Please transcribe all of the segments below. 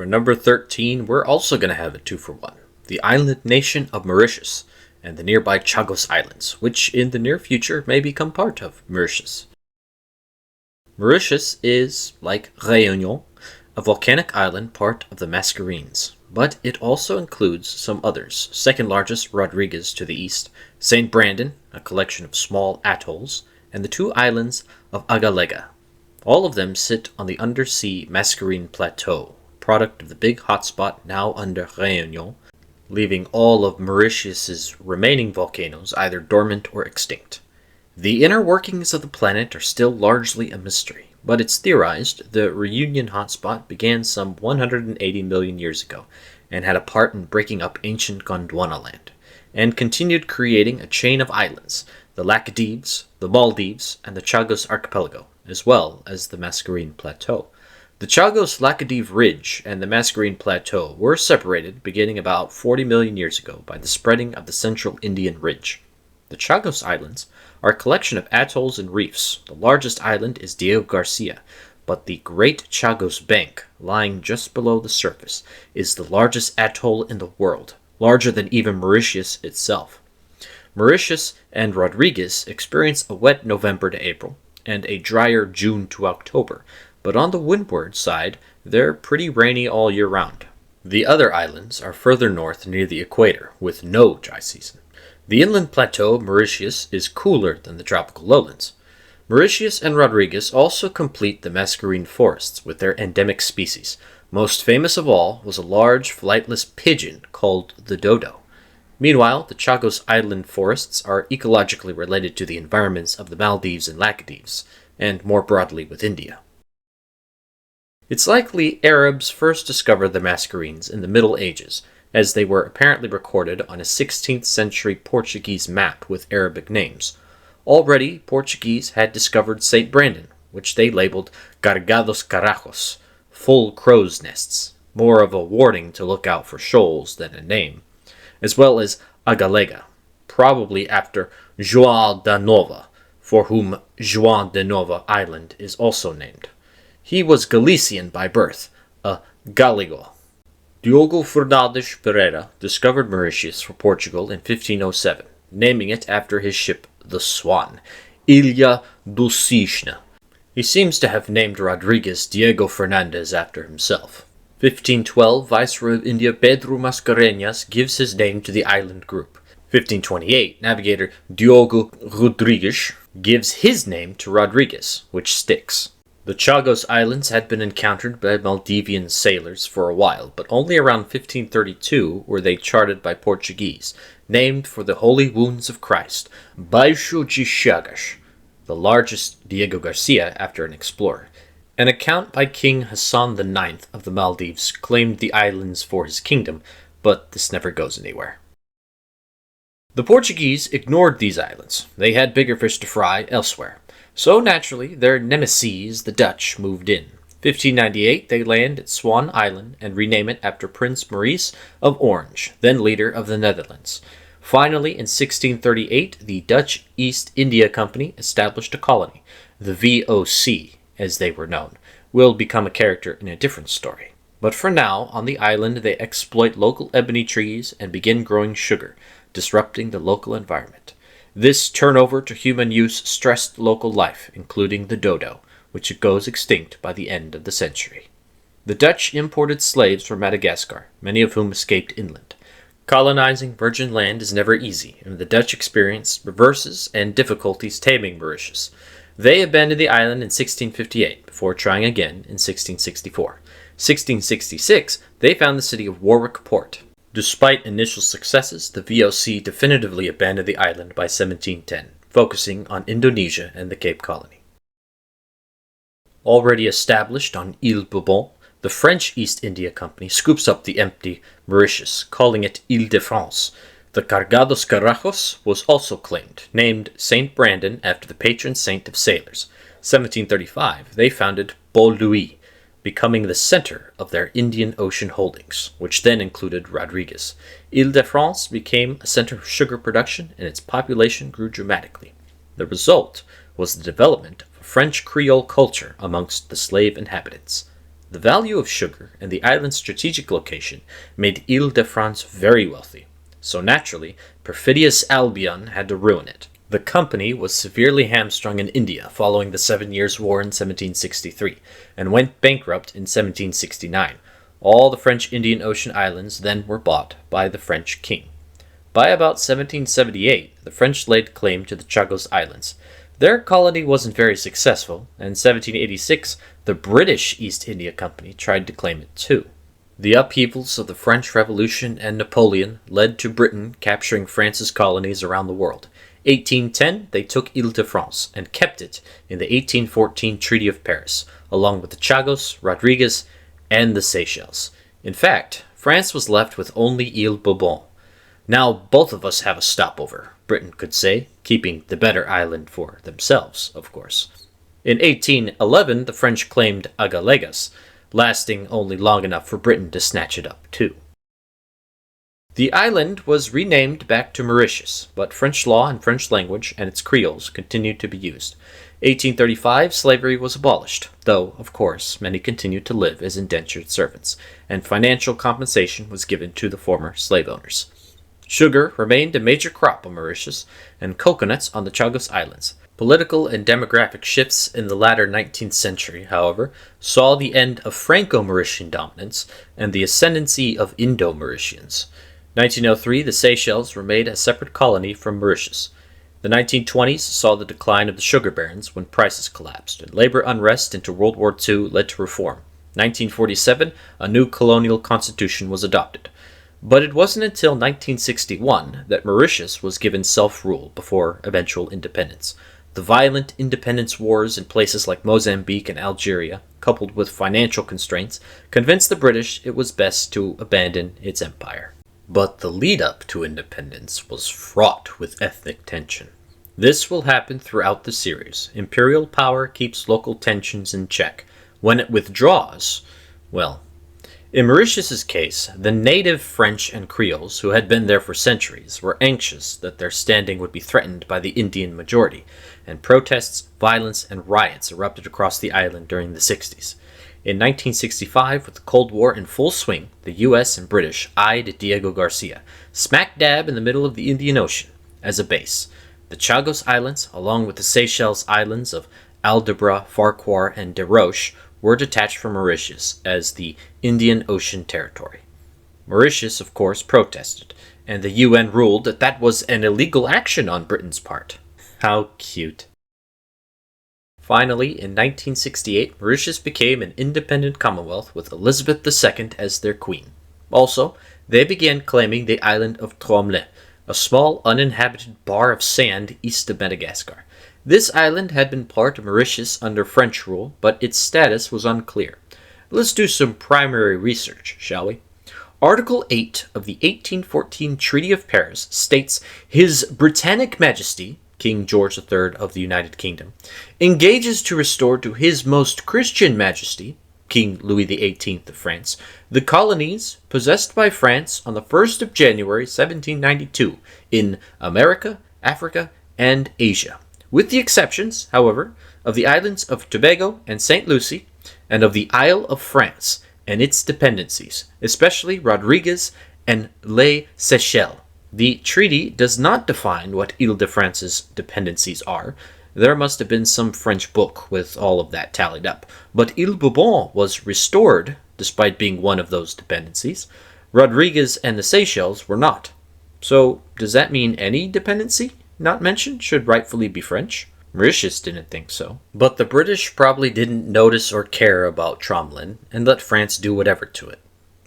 For number 13, we're also going to have a 2-for-1. The island nation of Mauritius and the nearby Chagos Islands, which in the near future may become part of Mauritius. Mauritius is, like Réunion, a volcanic island part of the Mascarenes, but it also includes some others, second largest Rodriguez to the east, St. Brandon, a collection of small atolls, and the two islands of Agalega. All of them sit on the undersea Mascarene Plateau, product of the big hotspot now under Réunion, leaving all of Mauritius's remaining volcanoes either dormant or extinct. The inner workings of the planet are still largely a mystery, but it's theorized the Reunion hotspot began some 180 million years ago and had a part in breaking up ancient Gondwana land, and continued creating a chain of islands, the Laccadives, the Maldives, and the Chagos Archipelago, as well as the Mascarene Plateau. The Chagos-Laccadive Ridge and the Mascarene Plateau were separated beginning about 40 million years ago by the spreading of the Central Indian Ridge. The Chagos Islands are a collection of atolls and reefs. The largest island is Diego Garcia, but the Great Chagos Bank, lying just below the surface, is the largest atoll in the world, larger than even Mauritius itself. Mauritius and Rodriguez experience a wet November to April and a drier June to October, but on the windward side, they're pretty rainy all year round. The other islands are further north near the equator, with no dry season. The inland plateau of Mauritius is cooler than the tropical lowlands. Mauritius and Rodriguez also complete the Mascarene forests with their endemic species. Most famous of all was a large flightless pigeon called the Dodo. Meanwhile, the Chagos Island forests are ecologically related to the environments of the Maldives and Laccadives, and more broadly with India. It's likely Arabs first discovered the Mascarenes in the Middle Ages, as they were apparently recorded on a 16th century Portuguese map with Arabic names. Already, Portuguese had discovered St. Brandon, which they labeled Cargados Carajos, full crow's nests, more of a warning to look out for shoals than a name, as well as Agalega, probably after João da Nova, for whom João da Nova Island is also named. He was Galician by birth, a Gallego. Diogo Fernandes Pereira discovered Mauritius for Portugal in 1507, naming it after his ship the Swan, Ilha do Cisne. He seems to have named Rodriguez Diego Fernandes after himself. 1512, Viceroy of India Pedro Mascarenhas gives his name to the island group. 1528, navigator Diogo Rodrigues gives his name to Rodriguez, which sticks. The Chagos Islands had been encountered by Maldivian sailors for a while, but only around 1532 were they charted by Portuguese, named for the holy wounds of Christ, Baixo de Chagas, the largest Diego Garcia after an explorer. An account by King Hassan IX of the Maldives claimed the islands for his kingdom, but this never goes anywhere. The Portuguese ignored these islands. They had bigger fish to fry elsewhere. So naturally, their nemesis, the Dutch, moved in. 1598, they land at Swan Island and rename it after Prince Maurice of Orange, then leader of the Netherlands. Finally, in 1638, the Dutch East India Company established a colony. The VOC, as they were known, will become a character in a different story. But for now, on the island, they exploit local ebony trees and begin growing sugar, disrupting the local environment. This turnover to human use stressed local life, including the dodo, which goes extinct by the end of the century. The Dutch imported slaves from Madagascar, many of whom escaped inland. Colonizing virgin land is never easy, and the Dutch experienced reverses and difficulties taming Mauritius. They abandoned the island in 1658, before trying again in 1664. 1666, they found the city of Warwick Port. Despite initial successes, the VOC definitively abandoned the island by 1710, focusing on Indonesia and the Cape Colony. Already established on Ile Bourbon, the French East India Company scoops up the empty Mauritius, calling it Ile de France. The Cargados Carajos was also claimed, named St. Brandon after the patron saint of sailors. 1735, they founded Port Louis, becoming the center of their Indian Ocean holdings, which then included Rodriguez. Ile de France became a center of sugar production, and its population grew dramatically. The result was the development of a French Creole culture amongst the slave inhabitants. The value of sugar and the island's strategic location made Ile-de-France very wealthy, so naturally, perfidious Albion had to ruin it. The company was severely hamstrung in India following the 7 Years' War in 1763, and went bankrupt in 1769. All the French Indian Ocean islands then were bought by the French king. By about 1778, the French laid claim to the Chagos Islands. Their colony wasn't very successful, and in 1786, the British East India Company tried to claim it too. The upheavals of the French Revolution and Napoleon led to Britain capturing France's colonies around the world. 1810, they took Ile-de-France and kept it in the 1814 Treaty of Paris, along with the Chagos, Rodriguez, and the Seychelles. In fact, France was left with only Ile Bourbon. Now both of us have a stopover, Britain could say, keeping the better island for themselves, of course. In 1811, the French claimed Agalegas, lasting only long enough for Britain to snatch it up too. The island was renamed back to Mauritius, but French law and French language and its creoles continued to be used. 1835, slavery was abolished, though, of course, many continued to live as indentured servants, and financial compensation was given to the former slave owners. Sugar remained a major crop on Mauritius, and coconuts on the Chagos Islands. Political and demographic shifts in the latter 19th century, however, saw the end of Franco-Mauritian dominance and the ascendancy of Indo-Mauritians. 1903, the Seychelles were made a separate colony from Mauritius. The 1920s saw the decline of the sugar barons when prices collapsed, and labor unrest into World War II led to reform. 1947, a new colonial constitution was adopted. But it wasn't until 1961 that Mauritius was given self-rule before eventual independence. The violent independence wars in places like Mozambique and Algeria, coupled with financial constraints, convinced the British it was best to abandon its empire. But the lead-up to independence was fraught with ethnic tension. This will happen throughout the series. Imperial power keeps local tensions in check. When it withdraws, well, in Mauritius's case, the native French and Creoles, who had been there for centuries, were anxious that their standing would be threatened by the Indian majority, and protests, violence, and riots erupted across the island during the 60s. In 1965, with the Cold War in full swing, the US and British eyed Diego Garcia, smack dab in the middle of the Indian Ocean, as a base. The Chagos Islands, along with the Seychelles Islands of Aldabra, Farquhar, and Desroches, were detached from Mauritius as the Indian Ocean Territory. Mauritius, of course, protested, and the UN ruled that that was an illegal action on Britain's part. How cute. Finally, in 1968, Mauritius became an independent commonwealth with Elizabeth II as their queen. Also, they began claiming the island of Tromblin, a small uninhabited bar of sand east of Madagascar. This island had been part of Mauritius under French rule, but its status was unclear. Let's do some primary research, shall we? Article 8 of the 1814 Treaty of Paris states, His Britannic Majesty, King George III of the United Kingdom, engages to restore to His Most Christian Majesty, King Louis XVIII of France, the colonies possessed by France on the 1st of January 1792 in America, Africa, and Asia, with the exceptions, however, of the islands of Tobago and St. Lucie, and of the Isle of France and its dependencies, especially Rodriguez and Les Seychelles. The treaty does not define what Ile-de-France's dependencies are. There must have been some French book with all of that tallied up. But Ile Bourbon was restored, despite being one of those dependencies. Rodriguez and the Seychelles were not. So, does that mean any dependency not mentioned should rightfully be French? Mauritius didn't think so. But the British probably didn't notice or care about Tromblin, and let France do whatever to it.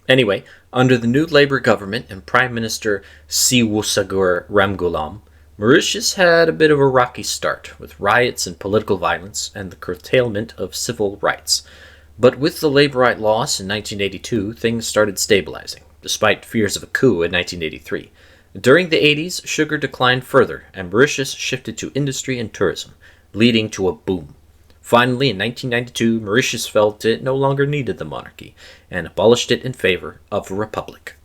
Anyway, under the new Labour government and Prime Minister Siwusagur Ramgoolam, Mauritius had a bit of a rocky start, with riots and political violence and the curtailment of civil rights. But with the Labourite loss in 1982, things started stabilizing, despite fears of a coup in 1983. During the 80s, sugar declined further, and Mauritius shifted to industry and tourism, leading to a boom. Finally, in 1992, Mauritius felt it no longer needed the monarchy, and abolished it in favor of a republic.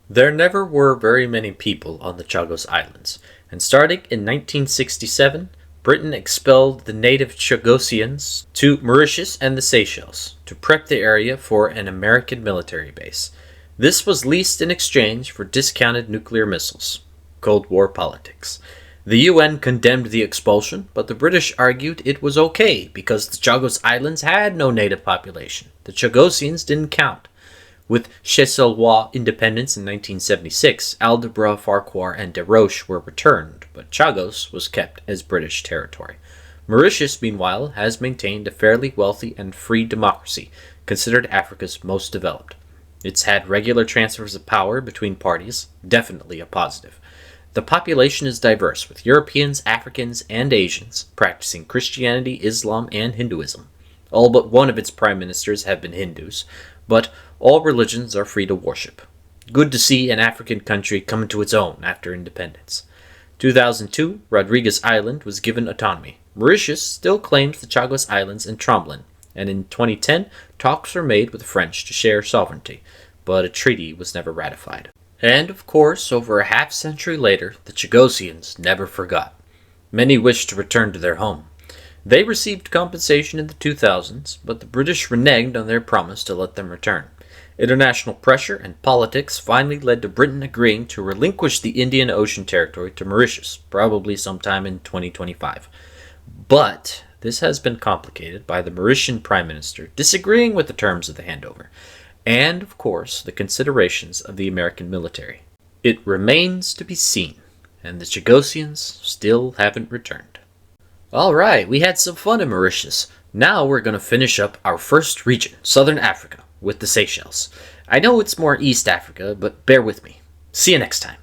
There never were very many people on the Chagos Islands, and starting in 1967, Britain expelled the native Chagosians to Mauritius and the Seychelles to prep the area for an American military base. This was leased in exchange for discounted nuclear missiles. Cold War politics. The UN condemned the expulsion, but the British argued it was okay because the Chagos Islands had no native population. The Chagosians didn't count. With Cheselwa independence in 1976, Aldabra, Farquhar, and Desroches were returned, but Chagos was kept as British territory. Mauritius, meanwhile, has maintained a fairly wealthy and free democracy, considered Africa's most developed. It's had regular transfers of power between parties, definitely a positive. The population is diverse, with Europeans, Africans, and Asians practicing Christianity, Islam, and Hinduism. All but one of its prime ministers have been Hindus, but all religions are free to worship. Good to see an African country come into its own after independence. 2002, Rodriguez Island was given autonomy. Mauritius still claims the Chagos Islands and Tremblant, and in 2010, talks were made with the French to share sovereignty, but a treaty was never ratified. And, of course, over a half-century later, the Chagosians never forgot. Many wished to return to their home. They received compensation in the 2000s, but the British reneged on their promise to let them return. International pressure and politics finally led to Britain agreeing to relinquish the Indian Ocean territory to Mauritius, probably sometime in 2025. But this has been complicated by the Mauritian Prime Minister disagreeing with the terms of the handover, and, of course, the considerations of the American military. It remains to be seen, and the Chagosians still haven't returned. Alright, we had some fun in Mauritius. Now we're going to finish up our first region, Southern Africa, with the Seychelles. I know it's more East Africa, but bear with me. See you next time.